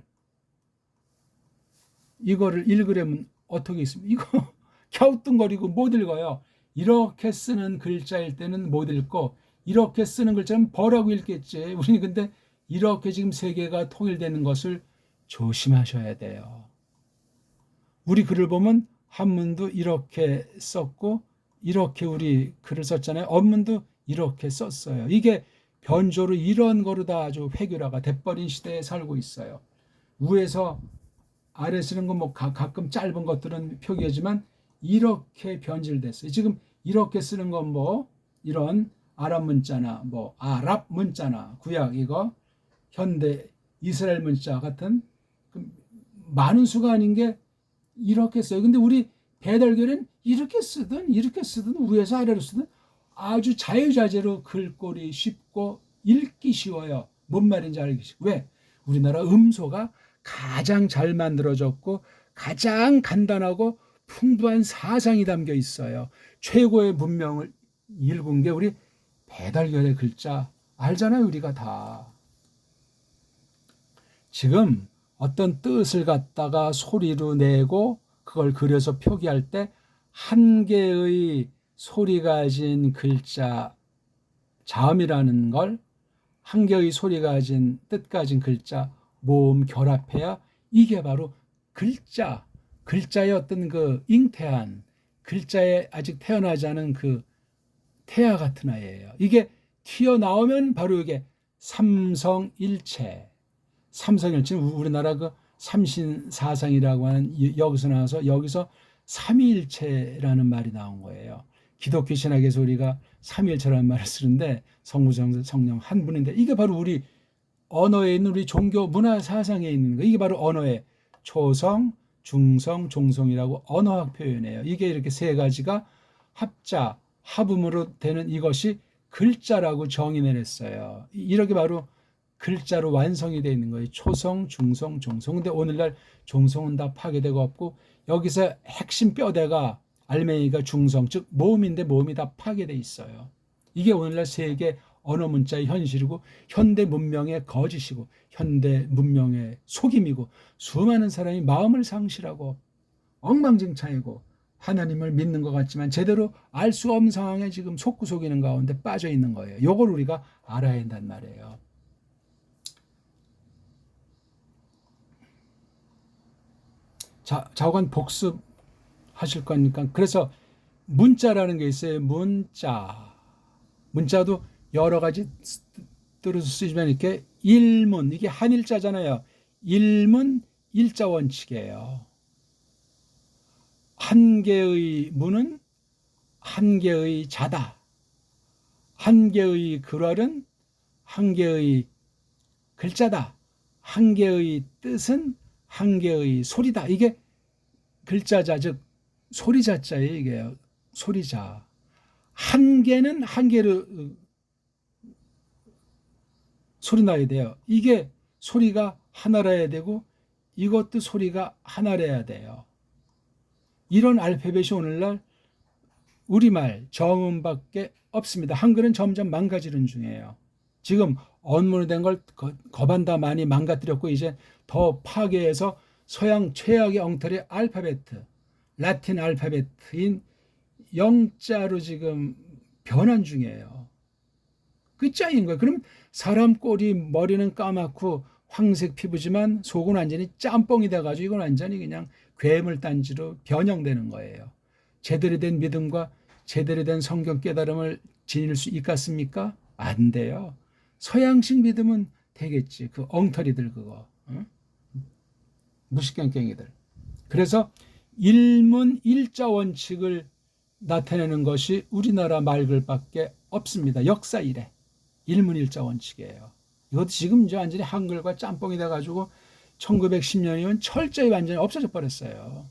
읽으려면 어떻게 있습니까? 이거 갸우뚱거리고 못 읽어요. 이렇게 쓰는 글자일 때는 못 읽고 이렇게 쓰는 글자는 버라고 읽겠지. 우리는 근데 이렇게 지금 세계가 통일되는 것을 조심하셔야 돼요. 우리 글을 보면 한문도 이렇게 썼고 이렇게 우리 글을 썼잖아요. 언문도 이렇게 썼어요. 이게 변조로 이런 거로 다 아주 획일화가 돼버린 시대에 살고 있어요. 위에서 아래 쓰는 거 뭐 가끔 짧은 것들은 표기하지만 이렇게 변질됐어요. 지금 이렇게 쓰는 건 뭐 이런 아랍 문자나 뭐 아랍 문자나 구약 이거 현대 이스라엘 문자 같은 많은 수가 아닌 게 이렇게 써요. 근데 우리 배달결은 이렇게 쓰든 위에서 아래로 쓰든 아주 자유자재로 글꼴이 쉽고 읽기 쉬워요. 뭔 말인지 알기 쉽고. 왜? 우리나라 음소가 가장 잘 만들어졌고 가장 간단하고 풍부한 사상이 담겨 있어요. 최고의 문명을 일군 게 우리 배달결의 글자 알잖아요. 우리가 다. 지금 어떤 뜻을 갖다가 소리로 내고 그걸 그려서 표기할 때 한 개의 소리 가진 글자 자음이라는 걸 한 개의 소리 가진 뜻 가진 글자 모음 결합해야 이게 바로 글자의 어떤 그 잉태한 글자에 아직 태어나지 않은 그 태아 같은 아이예요. 이게 튀어나오면 바로 이게 삼성일체. 삼성일체는 우리나라 그 삼신사상이라고 하는 여기서 나와서 여기서 삼위일체라는 말이 나온 거예요. 기독교 신학에서 우리가 삼위일체라는 말을 쓰는데 성부 성령 한 분인데 이게 바로 우리 언어에 있는 우리 종교 문화 사상에 있는 거. 이게 바로 언어의 초성, 중성, 종성이라고 언어학 표현이에요. 이게 이렇게 세 가지가 합자, 합음으로 되는 이것이 글자라고 정의내렸어요. 이렇게 바로 글자로 완성이 되어 있는 거예요. 초성, 중성, 종성. 근데 오늘날 종성은 다 파괴되고 없고 여기서 핵심 뼈대가 알맹이가 중성, 즉 모음인데 모음이 다 파괴되어 있어요. 이게 오늘날 세계 언어 문자의 현실이고 현대 문명의 거짓이고 현대 문명의 속임이고 수많은 사람이 마음을 상실하고 엉망진창이고 하나님을 믿는 것 같지만 제대로 알 수 없는 상황에 지금 속고 속이는 가운데 빠져 있는 거예요. 이걸 우리가 알아야 한단 말이에요. 자, 자관 복습하실 거니까 그래서 문자라는 게 있어요. 문자도 여러 가지 뜻으로 쓰지만 이렇게 일문 이게 한일자잖아요. 일문 일자 원칙이에요. 한 개의 문은 한 개의 자다. 한 개의 글월은 한 개의 글자다. 한 개의 뜻은 한 개의 소리다. 이게 글자자 즉 소리자자예요. 이게 소리자. 한 개는 한 개로 소리 나야 돼요. 이게 소리가 하나라야 되고 이것도 소리가 하나라야 돼요. 이런 알파벳이 오늘날 우리말 정음밖에 없습니다. 한글은 점점 망가지는 중이에요. 지금 언문으로 된 걸 거반다 많이 망가뜨렸고 이제 더 파괴해서 서양 최악의 엉터리 알파벳, 라틴 알파벳인 영자로 지금 변환 중이에요. 그 짱인 거예요. 그럼 사람 꼬리 머리는 까맣고 황색 피부지만 속은 완전히 짬뽕이 돼가지고 이건 완전히 그냥 괴물단지로 변형되는 거예요. 제대로 된 믿음과 제대로 된 성경 깨달음을 지닐 수 있겠습니까? 안 돼요. 서양식 믿음은 되겠지. 그 엉터리들 그거. 응? 무식갱갱이들. 그래서 일문 일자 원칙을 나타내는 것이 우리나라 말글밖에 없습니다. 역사 이래. 일문일자 원칙이에요. 이것도 지금 이제 완전히 한글과 짬뽕이 돼가지고 1910년이면 철저히 완전히 없어져 버렸어요.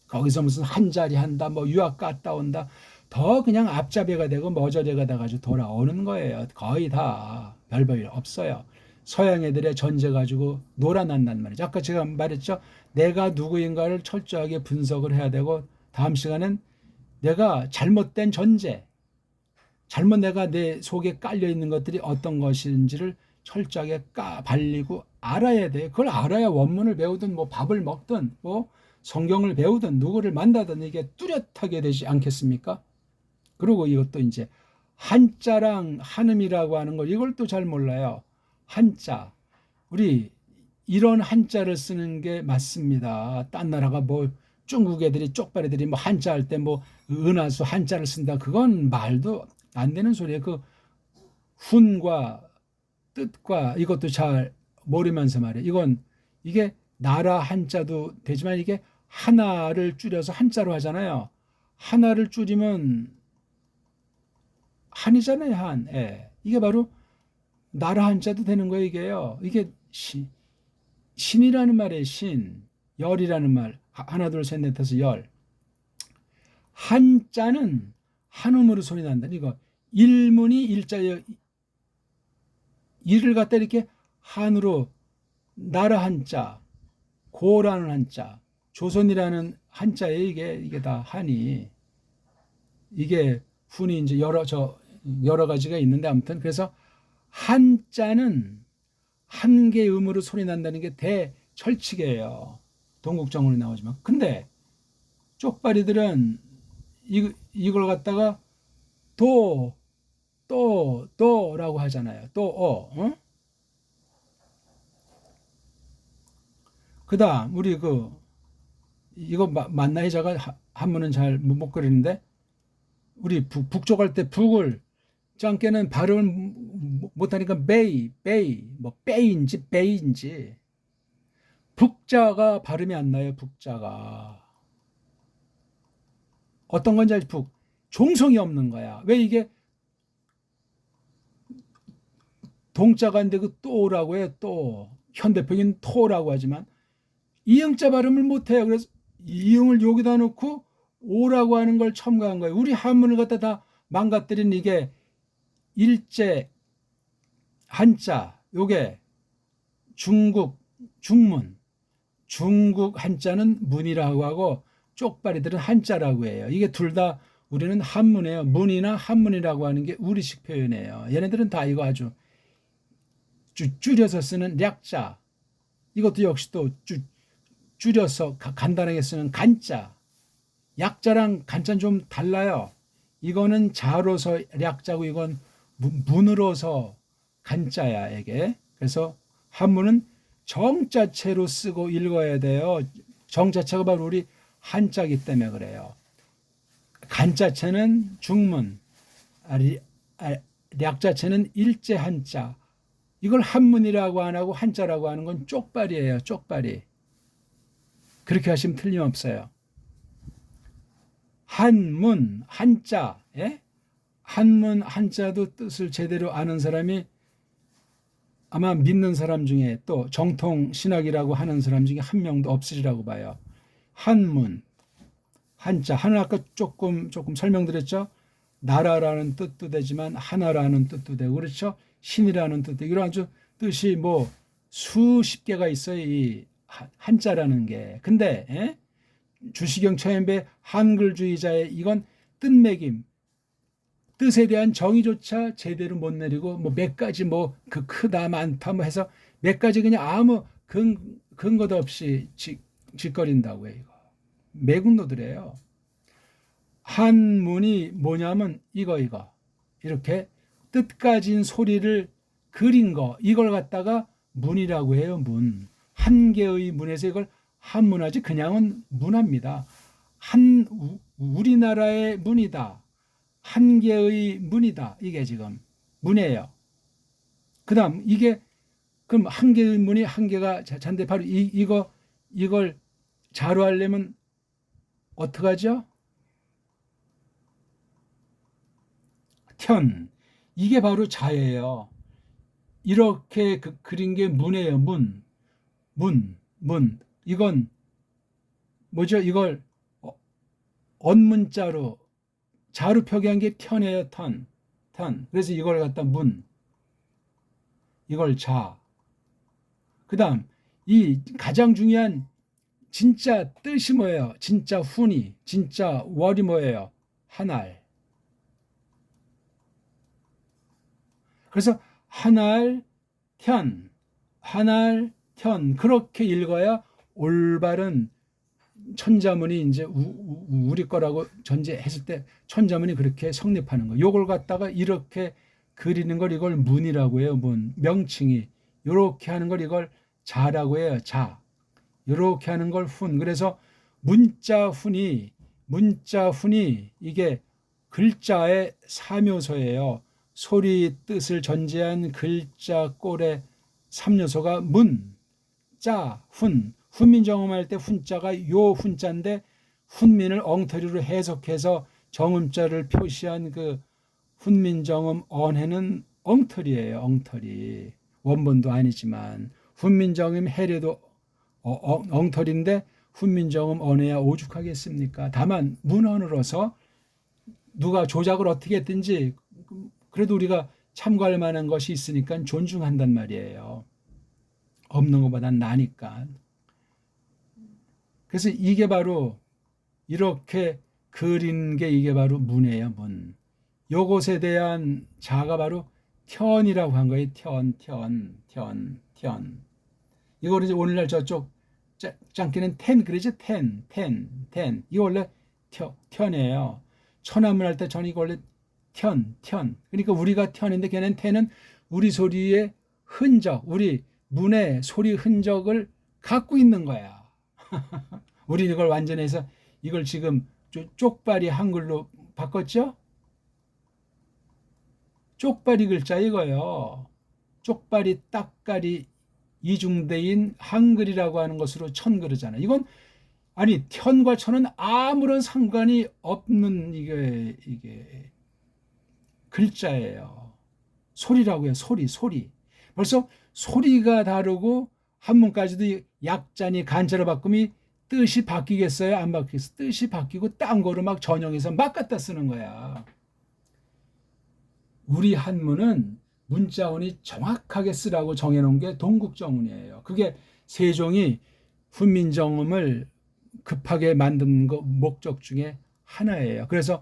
거기서 무슨 한자리 한다, 뭐 유학 갔다 온다, 더 그냥 앞잡이가 되고 머저리가 돼가지고 돌아오는 거예요. 거의 다 별볼 없어요. 서양 애들의 전제 가지고 놀아난단 말이죠. 아까 제가 말했죠. 내가 누구인가를 철저하게 분석을 해야 되고 다음 시간은 내가 잘못된 전제, 잘못 내가 내 속에 깔려 있는 것들이 어떤 것인지를 철저하게 발리고 알아야 돼. 그걸 알아야 원문을 배우든 뭐 밥을 먹든 뭐 성경을 배우든 누구를 만나든 이게 뚜렷하게 되지 않겠습니까? 그리고 이것도 이제 한자랑 한음이라고 하는 걸 이걸 또 잘 몰라요. 한자. 우리 이런 한자를 쓰는 게 맞습니다. 딴 나라가 뭐 중국 애들이 쪽발 애들이 뭐 한자 할 때 뭐 은하수 한자를 쓴다. 그건 말도 안 되는 소리예요. 그 훈과 뜻과 이것도 잘 모르면서 말이에요. 이게 나라 한자도 되지만 이게 하나를 줄여서 한자로 하잖아요. 하나를 줄이면 한이잖아요, 한. 예. 이게 바로 나라 한자도 되는 거예요, 이게요. 이게 신이라는 말에 신, 열이라는 말. 하나, 둘, 셋, 넷, 다섯, 열. 한자는 한음으로 소리 난다. 이거 일문이 일자예요. 이를 갖다 이렇게 한으로 나라 한자, 고라는 한자, 조선이라는 한자에 이게 다 한이 이게 훈이 이제 여러 가지가 있는데 아무튼 그래서 한자는 한 개의 음으로 소리 난다는 게 대철칙이에요. 동국정원에 나오지만 근데 쪽발이들은 이걸 갖다가 도라고 하잖아요. 어? 그다음 우리 이거 맞나요? 제가 한문은 잘 못 그리는데 우리 북쪽 할 때 북을 짱깨는 발음을 못하니까 베이 뭐 베이인지 북자가 발음이 안 나요. 북자가 어떤 건지 알지? 종성이 없는 거야. 왜 이게 동자가 인데 또라고 해요. 또 현대적인 토라고 하지만 이응자 발음을 못해요. 그래서 이응을 여기다 놓고 오라고 하는 걸 첨가한 거예요. 우리 한문을 갖다 다 망가뜨린 이게 일제 한자, 요게 중국 한자는 문이라고 하고 쪽발이들은 한자라고 해요. 이게 둘 다 우리는 한문이에요. 문이나 한문이라고 하는 게 우리식 표현이에요. 얘네들은 다 이거 아주 줄여서 쓰는 약자. 이것도 역시 또 줄여서 간단하게 쓰는 간자. 약자랑 간자는 좀 달라요. 이거는 자로서 약자고 이건 문으로서 간자야 이게. 그래서 한문은 정자체로 쓰고 읽어야 돼요. 정자체가 바로 우리 한자기 때문에 그래요. 간자체는 중문, 약자체는 일제 한자. 이걸 한문이라고 안 하고 한자라고 하는 건 쪽발이에요. 쪽발이. 그렇게 하시면 틀림없어요. 한문, 한자. 예? 한문, 한자도 뜻을 제대로 아는 사람이 아마 믿는 사람 중에 또 정통 신학이라고 하는 사람 중에 한 명도 없으리라고 봐요. 한문, 한자. 하나 아까 조금 설명드렸죠. 나라라는 뜻도 되지만 하나라는 뜻도 되고 그렇죠. 신이라는 뜻도 이런 아주 뜻이 뭐 수십 개가 있어요. 이 한자라는 게. 근데 주시경 처연배 한글주의자의 이건 뜻매김. 뜻에 대한 정의조차 제대로 못 내리고 뭐 몇 가지 뭐 크다 많다 뭐 해서 몇 가지 그냥 아무 근거도 없이 짓거린다고 해요. 이거. 매국노들이에요. 한문이 뭐냐면 이거 이렇게 뜻가진 소리를 그린 거 이걸 갖다가 문이라고 해요. 문. 한 개의 문에서 이걸 한문하지 그냥은 문합니다. 우리나라의 문이다. 한 개의 문이다. 이게 지금 문이에요. 그 다음 이게 그럼 한 개의 문이 한 개가 잔데 바로 이걸 자로 하려면 어떡하죠? 편. 이게 바로 자예요. 이렇게 그린 게 문이에요. 문. 이건 뭐죠? 이걸 언문자로 자로 표기한 게 편이에요. 턴. 그래서 이걸 갖다 문. 이걸 자. 그 다음 이 가장 중요한 진짜 뜻이 뭐예요? 진짜 훈이, 진짜 월이 뭐예요? 한알. 그래서 한알, 현 그렇게 읽어야 올바른 천자문이 이제 우리 거라고 전제했을 때 천자문이 그렇게 성립하는 거. 요걸 갖다가 이렇게 그리는 걸 이걸 문이라고 해요. 문. 명칭이. 요렇게 하는 걸 이걸 자라고 해요. 자. 요렇게 하는 걸 훈. 그래서 문자 훈이 이게 글자의 삼요소예요. 소리 뜻을 전제한 글자 꼴의 삼요소가 문, 자, 훈. 훈민정음할 때 훈자가 요 훈자인데 훈민을 엉터리로 해석해서 정음자를 표시한 그 훈민정음 언해는 엉터리예요. 엉터리. 원본도 아니지만 훈민정음 해례도 엉터리인데 훈민정음 언해야 오죽하겠습니까? 다만 문헌으로서 누가 조작을 어떻게 했든지 그래도 우리가 참고할 만한 것이 있으니까 존중한단 말이에요. 없는 것보단 나니까. 그래서 이게 바로 이렇게 그린 게 이게 바로 문이에요. 문. 요것에 대한 자가 바로 텐이라고 한 거예요. 텐. 이걸 이제 오늘날 저쪽 짱끼는 텐 그러죠. 텐. 이거 원래 텐이에요. 천안문 할 때 전 이거 원래 텐. 그러니까 우리가 텐인데 걔는 텐은 우리 소리의 흔적, 우리 문의 소리 흔적을 갖고 있는 거야. 우리 이걸 완전해서 이걸 지금 쪽발이 한글로 바꿨죠? 쪽발이 글자 이거요. 쪽발이 딱가리 이중대인 한글이라고 하는 것으로 천 그러잖아요. 이건 아니 텐과 천은 아무런 상관이 없는 이게 글자예요. 소리라고 해요. 소리. 벌써 소리가 다르고 한문까지도 약자니 간자로 바꾸면 뜻이 바뀌겠어요? 안 바뀌겠어요? 뜻이 바뀌고 딴 거로 막 전형해서 막 갖다 쓰는 거야. 우리 한문은 문자원이 정확하게 쓰라고 정해놓은 게 동국정운이에요. 그게 세종이 훈민정음을 급하게 만든 거 목적 중에 하나예요. 그래서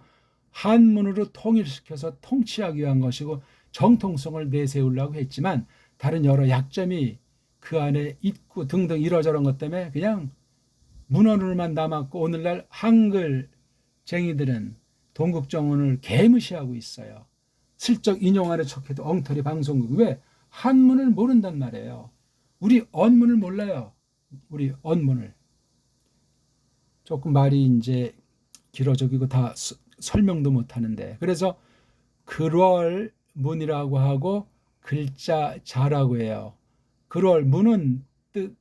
한문으로 통일시켜서 통치하기 위한 것이고 정통성을 내세우려고 했지만 다른 여러 약점이 그 안에 있고 등등 이러저런 것 때문에 그냥 문헌으로만 남았고 오늘날 한글쟁이들은 동국정운을 개무시하고 있어요. 슬쩍 인용하는 척해도 엉터리 방송국. 왜? 한문을 모른단 말이에요. 우리 언문을 몰라요. 우리 언문을. 조금 말이 이제 길어지고 다 설명도 못 하는데. 그래서 글월 문이라고 하고 글자 자라고 해요. 글월 문은 뜻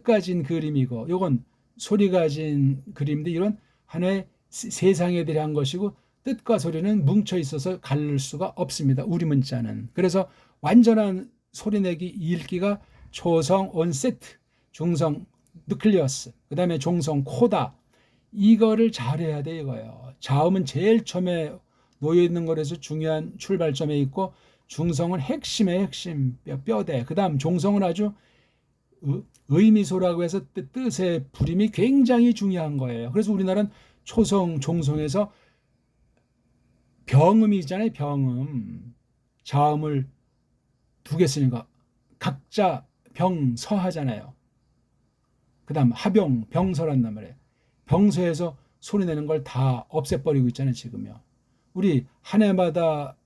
가진 그림이고 요건 소리 가진 그림인데 이런 하나의 세상에 대한 것이고 뜻과 소리는 뭉쳐 있어서 가릴 수가 없습니다. 우리 문자는. 그래서 완전한 소리내기 읽기가 초성 온세트, 중성 누클리어스, 그 다음에 종성 코다. 이거를 잘해야 돼 이거예요. 자음은 제일 처음에 놓여 있는 거라서 중요한 출발점에 있고 중성은 핵심의 핵심 뼈대. 그 다음 종성은 아주 의미소라고 해서 뜻의 불임이 굉장히 중요한 거예요. 그래서 우리나라는 초성, 종성에서 병음이잖아요. 병음. 자음을 두 개 쓰니까 각자 병서 하잖아요. 그 다음 하병, 병서란단 말이에요. 병서에서 소리 내는 걸 다 없애버리고 있잖아요. 지금요. 우리 한 해마다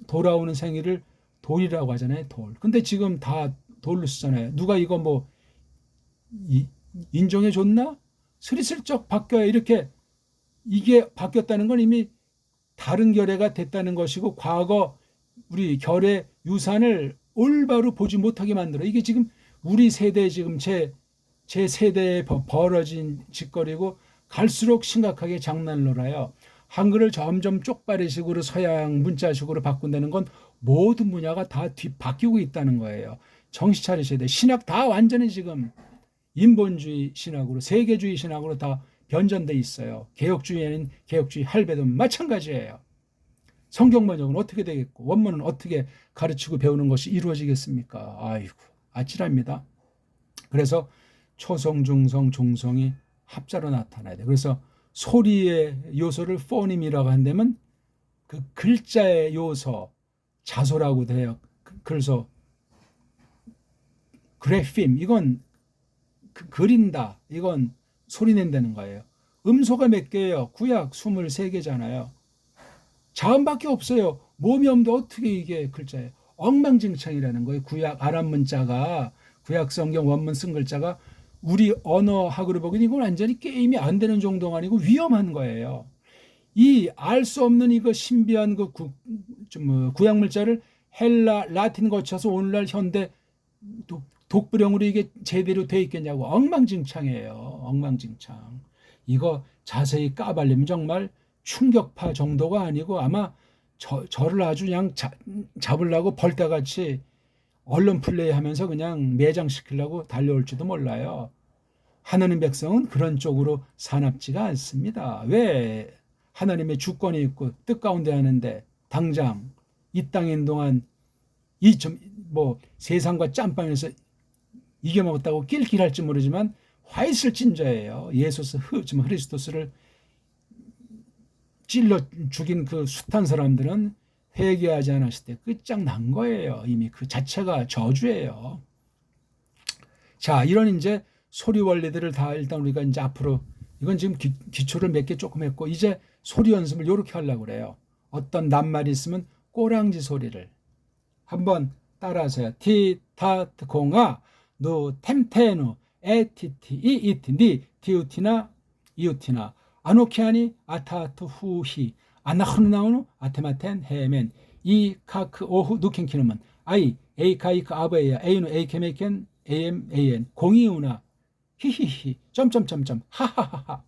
돌아오는 생일을 돌이라고 하잖아요. 돌. 근데 지금 다 돌로 쓰잖아요. 누가 이거 뭐 인정해 줬나? 스리슬쩍 바뀌어요. 이렇게 이게 바뀌었다는 건 이미 다른 결례가 됐다는 것이고 과거 우리 결례 유산을 올바로 보지 못하게 만들어. 이게 지금 우리 세대에 지금 제 세대에 벌어진 짓거리고 갈수록 심각하게 장난을 놀아요. 한글을 점점 쪽발이식으로 서양 문자식으로 바꾼다는 건 모든 분야가 다 바뀌고 있다는 거예요. 정신 차리셔야 돼. 신학 다 완전히 지금 인본주의 신학으로 세계주의 신학으로 다 변전돼 있어요. 개혁주의에는 개혁주의 할배도 마찬가지예요. 성경 번역은 어떻게 되겠고 원문은 어떻게 가르치고 배우는 것이 이루어지겠습니까? 아이고 아찔합니다. 그래서 초성, 중성, 종성이 합자로 나타나야 돼. 그래서 소리의 요소를 포님이라고 한다면 그 글자의 요소 자소라고도 해요. 그래서 그래핌 이건 그린다 이건 소리 낸다는 거예요. 음소가 몇 개예요? 구약 23개잖아요. 자음밖에 없어요. 모음도 어떻게 이게 글자예요? 엉망진창이라는 거예요. 구약 아람 문자가 구약 성경 원문 쓴 글자가 우리 언어학으로 보기엔 이건 완전히 게임이 안 되는 정도가 아니고 위험한 거예요. 이 알 수 없는 이거 신비한 그 구약 문자를 헬라 라틴 거쳐서 오늘날 현대 독불형으로 이게 제대로 돼 있겠냐고. 엉망진창이에요. 엉망진창. 이거 자세히 까발리면 정말 충격파 정도가 아니고 아마 저를 아주 그냥 잡으려고 벌떼같이 언론 플레이하면서 그냥 매장시키려고 달려올지도 몰라요. 하나님 백성은 그런 쪽으로 사납지가 않습니다. 왜 하나님의 주권이 있고 뜻 가운데 하는데 당장 이 땅에 있는 동안 세상과 짬방에서 이겨먹었다고 낄낄할지 모르지만 화 있을 찐자예요. 예수 그리스도스를 찔러 죽인 그 숱한 사람들은 회개하지 않았을 때 끝장난 거예요. 이미 그 자체가 저주예요. 자, 이런 이제 소리 원리들을 다 일단 우리가 이제 앞으로 이건 지금 기초를 몇 개 조금 했고 이제 소리 연습을 이렇게 하려고 그래요. 어떤 낱말이 있으면 꼬랑지 소리를 한번 따라하세요. 티, 타, 트, 공아, 누, 템테누, 에티티, 이이티, 니, 디우티나, 이우티나, 아노키아니, 아타트, 후히, 아나흐누나우누, 아테마텐, 헤멘, 이, 카크, 오후, 누켄키누먼, 아이, 에이카이크, 아베야, 에이누, 에이케메켄, 에엠, 에이엔, 공이우나, 히히히, 점점점점, 하하하하,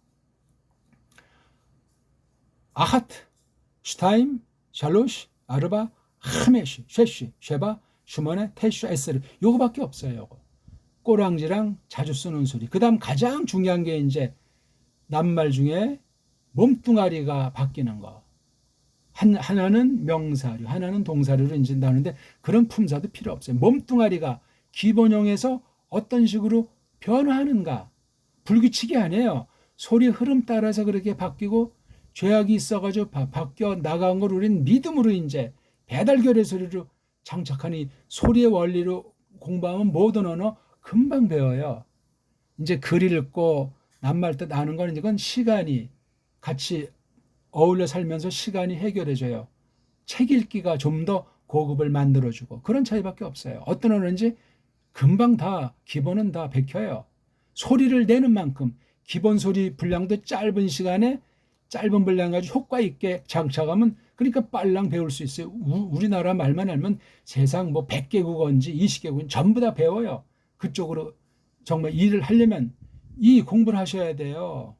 아하트, 슈타임, 샬로시, 아르바, 하메시, 쉐시, 쉐바, 슈머네, 테슈, 에스르. 요거밖에 없어요. 요거. 꼬랑지랑 자주 쓰는 소리. 그 다음 가장 중요한 게 이제 낱말 중에 몸뚱아리가 바뀌는 거. 하나는 명사류, 하나는 동사류로 이제 나누는데 그런 품사도 필요 없어요. 몸뚱아리가 기본형에서 어떤 식으로 변화하는가. 불규칙이 아니에요. 소리 흐름 따라서 그렇게 바뀌고 죄악이 있어가지고 바뀌어 나간 걸 우리는 믿음으로 이제 배달결의 소리로 장착하니 소리의 원리로 공부하면 모든 언어 금방 배워요. 이제 글 읽고 낱말 뜻 아는 거는 이건 시간이 같이 어울려 살면서 시간이 해결해줘요. 책 읽기가 좀 더 고급을 만들어주고 그런 차이밖에 없어요. 어떤 언어인지 금방 다 기본은 다 베껴요. 소리를 내는 만큼 기본 소리 분량도 짧은 시간에 짧은 분량 가지고 효과 있게 장착하면 그러니까 빨랑 배울 수 있어요. 우리나라 말만 알면 세상 100개 국어인지 20개 국어인지 전부 다 배워요. 그쪽으로 정말 일을 하려면 이 공부를 하셔야 돼요.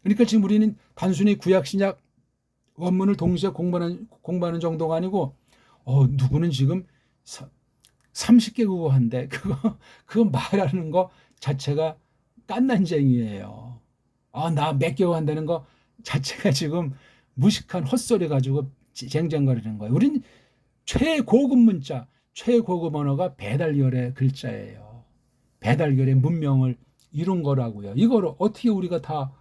그러니까 지금 우리는 단순히 구약 신약 원문을 동시에 공부하는 정도가 아니고 누구는 지금 30개 국어 한대. 그거 말하는 거 자체가 깐난쟁이에요. 나 몇 개월 한다는 거 자체가 지금 무식한 헛소리 가지고 쟁쟁거리는 거예요. 우린 최고급 문자, 최고급 언어가 배달결의 글자예요. 배달결의 문명을 이룬 거라고요. 이걸 어떻게 우리가 다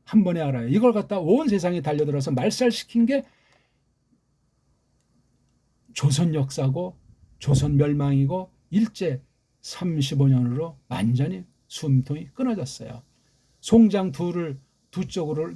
한 번에 알아요. 이걸 갖다 온 세상에 달려들어서 말살시킨 게 조선 역사고 조선 멸망이고 일제 35년으로 완전히 숨통이 끊어졌어요. 송장 두 쪽으로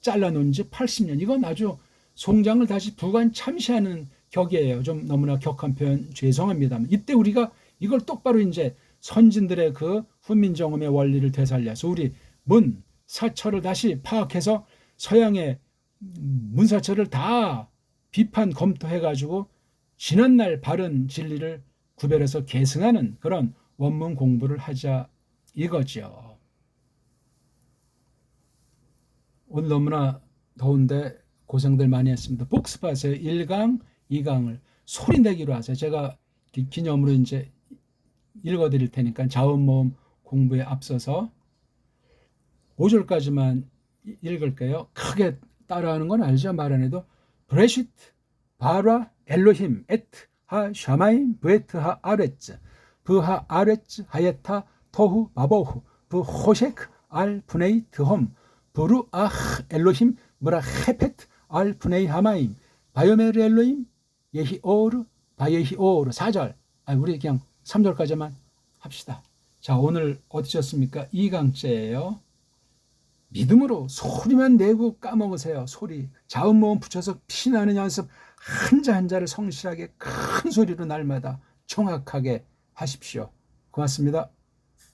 잘라놓은 지 80년. 이건 아주 송장을 다시 부관 참시하는 격이에요. 좀 너무나 격한 표현 죄송합니다만 이때 우리가 이걸 똑바로 이제 선진들의 그 훈민정음의 원리를 되살려서 우리 문사철을 다시 파악해서 서양의 문사철을 다 비판 검토해가지고 지난날 바른 진리를 구별해서 계승하는 그런 원문 공부를 하자 이거죠. 오늘 너무나 더운데 고생들 많이 했습니다. 복습하세요. 1강, 2강을 소리 내기로 하세요. 제가 기념으로 이제 읽어드릴 테니까 자음모음 공부에 앞서서 5절까지만 읽을게요. 크게 따라하는 건 알죠? 말 안 해도 브레시트 바라 엘로힘 에트 하 샤마임 브에트 하 아레츠 브하 아레츠 하예타 토후 마보후 브호셰크 알 푸네이 드홈 브루 아흐 엘로힘 브라 헤페트 알 푸네이 하마임 바요메르 엘로힘 예히 오르 바예히 오르 4절. 우리 그냥 3절까지만 합시다. 자, 오늘 어떠셨습니까? 2강째예요. 믿음으로 소리만 내고 까먹으세요. 소리. 자음모음 붙여서 피나는 연습 한자 한자를 성실하게 큰 소리로 날마다 정확하게 하십시오. 고맙습니다.